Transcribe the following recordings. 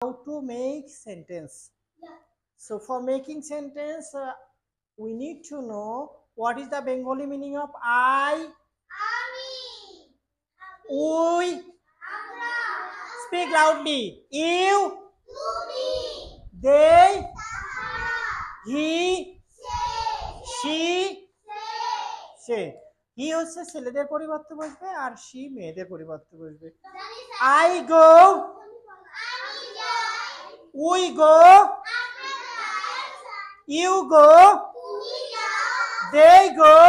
how to make sentence. So for making sentence, we need to know what is the Bengali meaning of I. We. Speak loudly. You. They. He. She. সে হি হচ্ছে ছেলেদের পরিবর্তে বসবে আর she মেয়েদের পরিবর্তে বসবে I go we go you go they go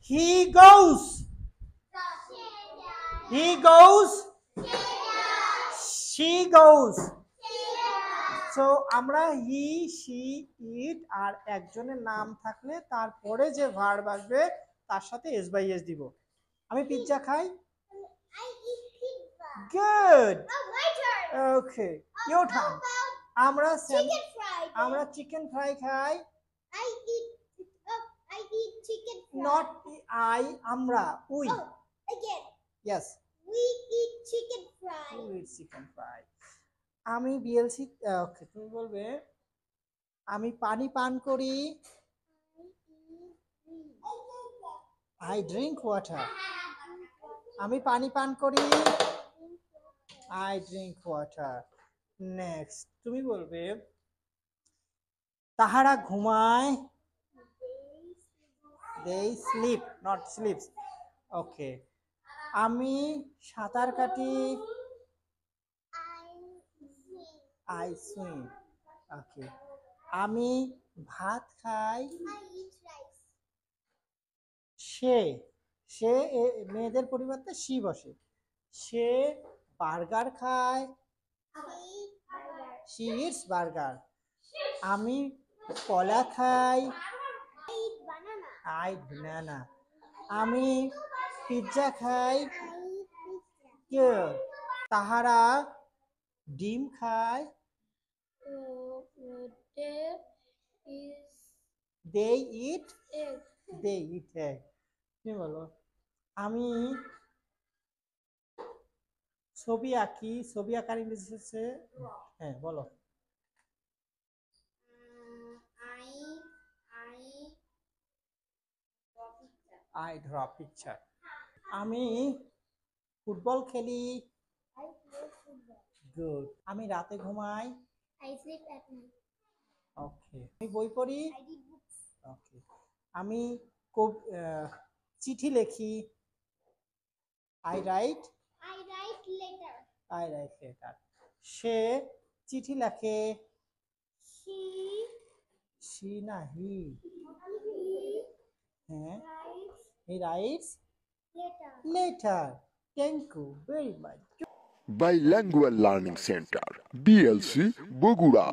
he goes she goes so আমরা he she it আর একজনের নাম থাকলে তারপরে যে ভার্ব আসবে তার সাথে এস বাই এস দিব আমি পিৎজা খাই good okay your turn আমরা চিকেন ফ্রাই খাই I eat chicken fry not I আমরা we again yes we eat chicken fry আমি বিএলসি ওকে তুমি বলবে আমি পানি পান করি I drink water আমি পানি পান করি I drink water next তুমি বলবে তাহারা ঘুমায় they sleep not sleeps okay আমি সাঁতার কাটি I swim okay আমি ভাত খাই সে মেয়েদের পরিবর্তে সি বসে সে বার্গার খায় she eats burger আমি কলা খাই I eat banana আমি পিৎজা খাই তাহারা ডিম খায় they eat egg কি বলো আমি ছবি আঁকি ছবি আঁকার ইংরেজি হচ্ছে হ্যাঁ বলো I draw picture আমি ফুটবল খেলি গুড আমি রাতে ঘুমাই I sleep at night ওকে আমি বই পড়ি I read books ওকে আমি চিঠি লিখি I write letter সে চিঠি লেখে she না he হ্যাঁ he writes later thank you very much Bilingual Learning Center, BLC, Bogura.